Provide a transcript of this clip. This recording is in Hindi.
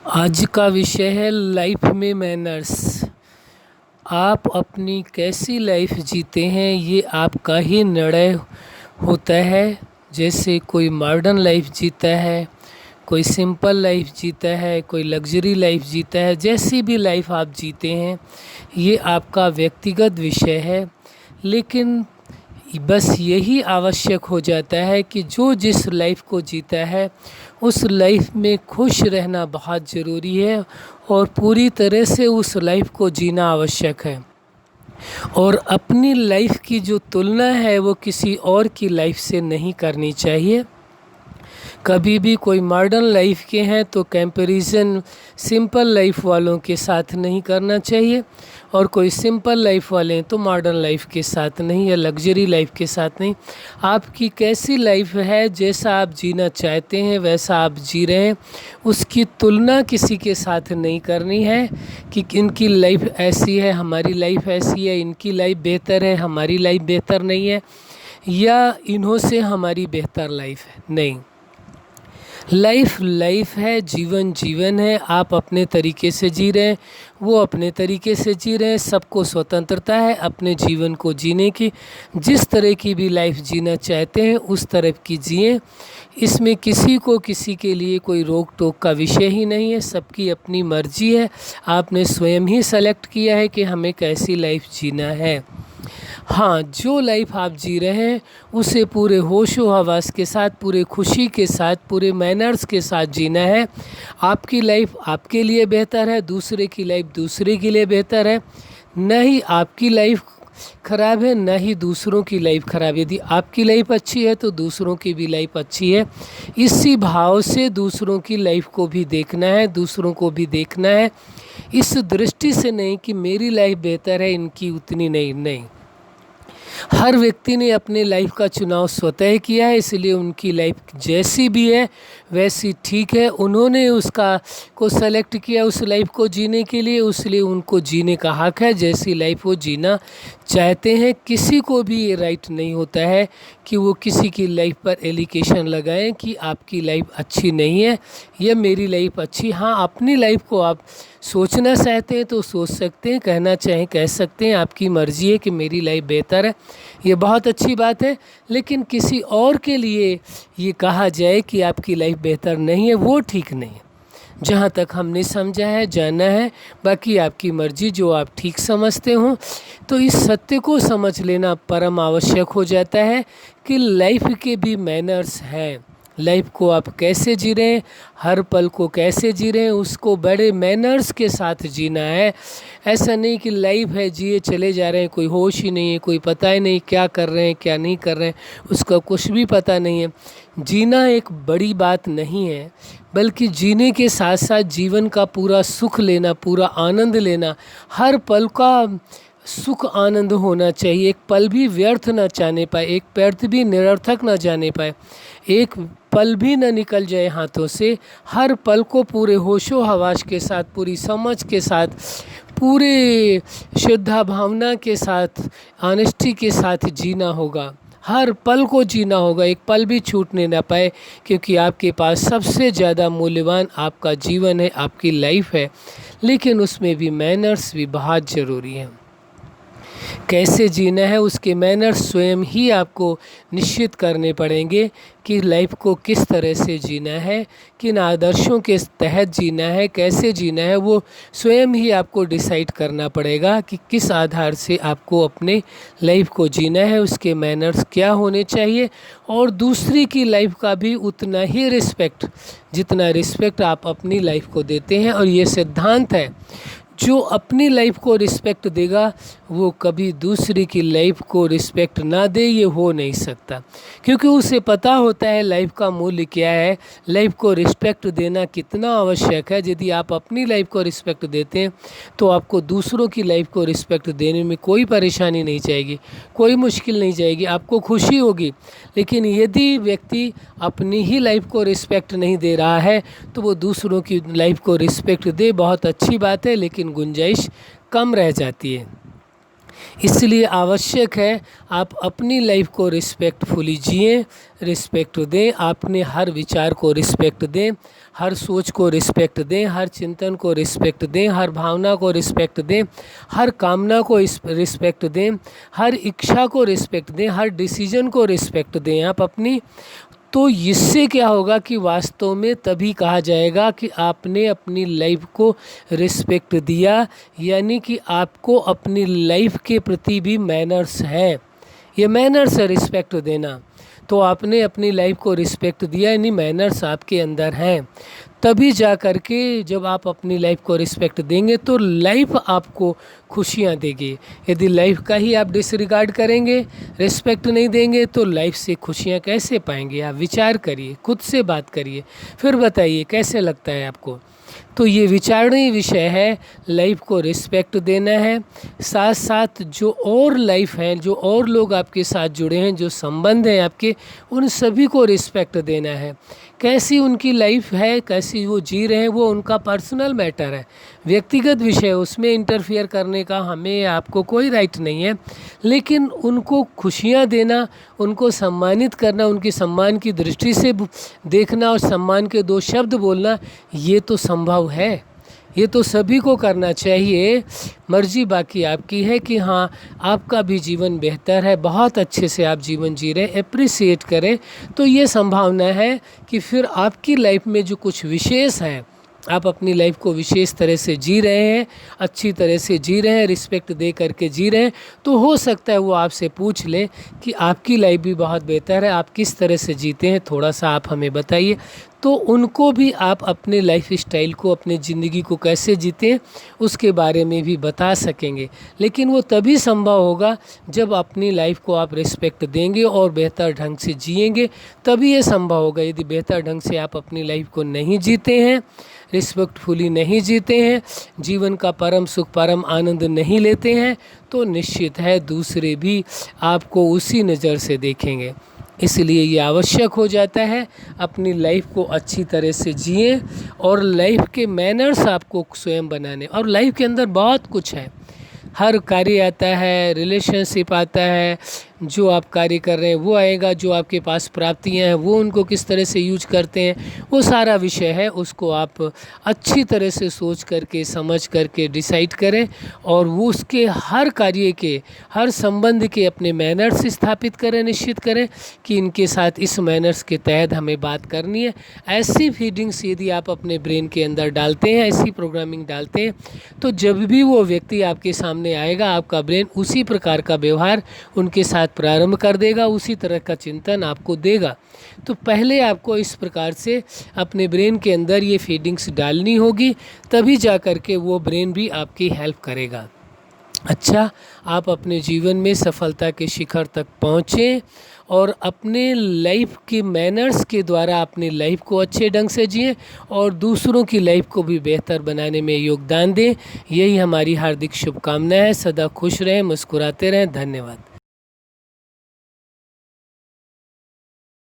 आज का विषय है लाइफ में मैनर्स। आप अपनी कैसी लाइफ जीते हैं ये आपका ही निर्णय होता है। जैसे कोई मॉडर्न लाइफ जीता है, कोई सिंपल लाइफ जीता है, कोई लग्जरी लाइफ जीता है। जैसी भी लाइफ आप जीते हैं ये आपका व्यक्तिगत विषय है। लेकिन बस यही आवश्यक हो जाता है कि जो जिस लाइफ को जीता है उस लाइफ में खुश रहना बहुत ज़रूरी है और पूरी तरह से उस लाइफ को जीना आवश्यक है। और अपनी लाइफ की जो तुलना है वो किसी और की लाइफ से नहीं करनी चाहिए। कभी भी कोई मॉडर्न लाइफ के हैं तो कंपैरिजन सिंपल लाइफ वालों के साथ नहीं करना चाहिए, और कोई सिंपल लाइफ वाले हैं तो मॉडर्न लाइफ के साथ नहीं या लग्जरी लाइफ के साथ नहीं। आपकी कैसी लाइफ है, जैसा आप जीना चाहते हैं वैसा आप जी रहे हैं, उसकी तुलना किसी के साथ नहीं करनी है कि इनकी लाइफ ऐसी है हमारी लाइफ ऐसी है, इनकी लाइफ बेहतर है हमारी लाइफ बेहतर नहीं है, या इन्हों से हमारी बेहतर लाइफ है। नहीं, लाइफ लाइफ है, जीवन जीवन है। आप अपने तरीके से जी रहे हैं, वो अपने तरीके से जी रहे हैं। सबको स्वतंत्रता है अपने जीवन को जीने की। जिस तरह की भी लाइफ जीना चाहते हैं उस तरह की जिए। इसमें किसी को किसी के लिए कोई रोक टोक का विषय ही नहीं है। सबकी अपनी मर्जी है। आपने स्वयं ही सेलेक्ट किया है कि हमें कैसी लाइफ जीना है। हाँ, जो लाइफ आप जी रहे हैं उसे पूरे होशो हवास के साथ, पूरे खुशी के साथ, पूरे मैनर्स के साथ जीना है। आपकी लाइफ आपके लिए बेहतर है, दूसरे की लाइफ दूसरे के लिए बेहतर है। न ही आपकी लाइफ खराब है न ही दूसरों की लाइफ खराब है। यदि आपकी लाइफ अच्छी है तो दूसरों की भी लाइफ अच्छी है। इसी भाव से दूसरों की लाइफ को भी देखना है, दूसरों को भी देखना है। इस दृष्टि से नहीं कि मेरी लाइफ बेहतर है इनकी उतनी नहीं। नहीं, हर व्यक्ति ने अपने लाइफ का चुनाव स्वतः किया है, इसलिए उनकी लाइफ जैसी भी है वैसी ठीक है। उन्होंने उसका को सेलेक्ट किया उस लाइफ को जीने के लिए, इसलिए उनको जीने का हक है जैसी लाइफ वो जीना चाहते हैं। किसी को भी ये राइट नहीं होता है कि वो किसी की लाइफ पर एलिगेशन लगाएं कि आपकी लाइफ अच्छी नहीं है या मेरी लाइफ अच्छी। हाँ, अपनी लाइफ को आप सोचना चाहते हैं तो सोच सकते हैं, कहना चाहें कह सकते हैं, आपकी मर्ज़ी है कि मेरी लाइफ बेहतर है, ये बहुत अच्छी बात है। लेकिन किसी और के लिए ये कहा जाए कि आपकी लाइफ बेहतर नहीं है, वो ठीक नहीं है। जहाँ तक हमने समझा है, जाना है, बाकी आपकी मर्ज़ी, जो आप ठीक समझते हो। तो इस सत्य को समझ लेना परम आवश्यक हो जाता है कि लाइफ के भी मैनर्स हैं। लाइफ को आप कैसे जी रहे हैं, हर पल को कैसे जी रहे हैं, उसको बड़े मैनर्स के साथ जीना है। ऐसा नहीं कि लाइफ है जिए चले जा रहे हैं, कोई होश ही नहीं है, कोई पता ही नहीं क्या कर रहे हैं क्या नहीं कर रहे हैं, उसका कुछ भी पता नहीं है। जीना एक बड़ी बात नहीं है, बल्कि जीने के साथ साथ जीवन का पूरा सुख लेना, पूरा आनंद लेना, हर पल का सुख आनंद होना चाहिए। एक पल भी व्यर्थ ना जाने पाए, एक पल भी निरर्थक ना जाने पाए, एक पल भी न निकल जाए हाथों से। हर पल को पूरे होशो हवास के साथ, पूरी समझ के साथ, पूरे श्रद्धा भावना के साथ, ऑनेस्टी के साथ जीना होगा। हर पल को जीना होगा, एक पल भी छूटने ना पाए, क्योंकि आपके पास सबसे ज़्यादा मूल्यवान आपका जीवन है, आपकी लाइफ है। लेकिन उसमें भी मैनर्स भी बहुत ज़रूरी हैं। कैसे जीना है उसके मैनर्स स्वयं ही आपको निश्चित करने पड़ेंगे कि लाइफ को किस तरह से जीना है, किन आदर्शों के तहत जीना है, कैसे जीना है, वो स्वयं ही आपको डिसाइड करना पड़ेगा कि किस आधार से आपको अपने लाइफ को जीना है, उसके मैनर्स क्या होने चाहिए। और दूसरी की लाइफ का भी उतना ही रिस्पेक्ट, जितना रिस्पेक्ट आप अपनी लाइफ को देते हैं। और ये सिद्धांत है, जो अपनी लाइफ को रिस्पेक्ट देगा वो कभी दूसरी की लाइफ को रिस्पेक्ट ना दे, ये हो नहीं सकता। क्योंकि उसे पता होता है लाइफ का मूल्य क्या है, लाइफ को रिस्पेक्ट देना कितना आवश्यक है। यदि आप अपनी लाइफ को रिस्पेक्ट देते हैं तो आपको दूसरों की लाइफ को रिस्पेक्ट देने में कोई परेशानी नहीं जाएगी, कोई मुश्किल नहीं जाएगी, आपको खुशी होगी। लेकिन यदि व्यक्ति अपनी ही लाइफ को रिस्पेक्ट नहीं दे रहा है तो वो दूसरों की लाइफ को रिस्पेक्ट दे, बहुत अच्छी बात है, लेकिन गुंजाइश कम रह जाती है। इसलिए आवश्यक है आप अपनी लाइफ को रिस्पेक्टफुली जिएं, रिस्पेक्ट दें, अपने हर विचार को रिस्पेक्ट दें, हर सोच को रिस्पेक्ट दें, हर चिंतन को रिस्पेक्ट दें, हर भावना को रिस्पेक्ट दें, हर कामना को रिस्पेक्ट दें, हर इच्छा को रिस्पेक्ट दें, हर डिसीजन को रिस्पेक्ट दें आप अपनी। तो इससे क्या होगा कि वास्तव में तभी कहा जाएगा कि आपने अपनी लाइफ को रिस्पेक्ट दिया, यानी कि आपको अपनी लाइफ के प्रति भी मैनर्स है। ये मैनर्स है रिस्पेक्ट देना। तो आपने अपनी लाइफ को रिस्पेक्ट दिया, यानी मैनर्स आपके अंदर हैं। तभी जा कर के जब आप अपनी लाइफ को रिस्पेक्ट देंगे तो लाइफ आपको खुशियाँ देगी। यदि लाइफ का ही आप डिसरिगार्ड करेंगे, रिस्पेक्ट नहीं देंगे, तो लाइफ से खुशियाँ कैसे पाएंगे? आप विचार करिए, खुद से बात करिए, फिर बताइए कैसे लगता है आपको। तो ये विचारणीय विषय है, लाइफ को रिस्पेक्ट देना है। साथ साथ जो और लाइफ है, जो और लोग आपके साथ जुड़े हैं, जो संबंध हैं आपके, उन सभी को रिस्पेक्ट देना है। कैसी उनकी लाइफ है, कैसी वो जी रहे हैं, वो उनका पर्सनल मैटर है, व्यक्तिगत विषय, उसमें इंटरफियर करने का हमें आपको कोई राइट नहीं है। लेकिन उनको खुशियाँ देना, उनको सम्मानित करना, उनके सम्मान की दृष्टि से देखना और सम्मान के दो शब्द बोलना, ये तो संभव है, ये तो सभी को करना चाहिए। मर्जी बाकी आपकी है कि हाँ आपका भी जीवन बेहतर है, बहुत अच्छे से आप जीवन जी रहे, एप्रिसिएट करें। तो ये संभावना है कि फिर आपकी लाइफ में जो कुछ विशेष है, आप अपनी लाइफ को विशेष तरह से जी रहे हैं, अच्छी तरह से जी रहे हैं, रिस्पेक्ट दे करके जी रहे हैं, तो हो सकता है वो आपसे पूछ ले कि आपकी लाइफ भी बहुत बेहतर है, आप किस तरह से जीते हैं, थोड़ा सा आप हमें बताइए। तो उनको भी आप अपने लाइफ स्टाइल को, अपने ज़िंदगी को कैसे जीते हैं उसके बारे में भी बता सकेंगे। लेकिन वो तभी संभव होगा जब अपनी लाइफ को आप रिस्पेक्ट देंगे और बेहतर ढंग से जिएंगे, तभी ये संभव होगा। यदि बेहतर ढंग से आप अपनी लाइफ को नहीं जीते हैं, रिस्पेक्टफुली नहीं जीते हैं, जीवन का परम सुख, परम आनंद नहीं लेते हैं, तो निश्चित है दूसरे भी आपको उसी नज़र से देखेंगे। इसलिए ये आवश्यक हो जाता है अपनी लाइफ को अच्छी तरह से जिए और लाइफ के मैनर्स आपको स्वयं बनाने। और लाइफ के अंदर बहुत कुछ है, हर कार्य आता है, रिलेशनशिप आता है, जो आप कार्य कर रहे हैं वो आएगा, जो आपके पास प्राप्तियां हैं वो उनको किस तरह से यूज करते हैं, वो सारा विषय है। उसको आप अच्छी तरह से सोच करके, समझ करके डिसाइड करें और वो उसके हर कार्य के, हर संबंध के अपने मैनर्स स्थापित करें, निश्चित करें कि इनके साथ इस मैनर्स के तहत हमें बात करनी है। ऐसी फीडिंग्स यदि आप अपने ब्रेन के अंदर डालते हैं, ऐसी प्रोग्रामिंग डालते हैं, तो जब भी वो व्यक्ति आपके सामने आएगा, आपका ब्रेन उसी प्रकार का व्यवहार उनके साथ प्रारंभ कर देगा, उसी तरह का चिंतन आपको देगा। तो पहले आपको इस प्रकार से अपने ब्रेन के अंदर ये फीडिंग्स डालनी होगी, तभी जा कर के वो ब्रेन भी आपकी हेल्प करेगा। अच्छा, आप अपने जीवन में सफलता के शिखर तक पहुँचें और अपने लाइफ के मैनर्स के द्वारा अपनी लाइफ को अच्छे ढंग से जिएं और दूसरों की लाइफ को भी बेहतर बनाने में योगदान दें। यही हमारी हार्दिक शुभकामना है। सदा खुश रहें, मुस्कुराते रहें। धन्यवाद।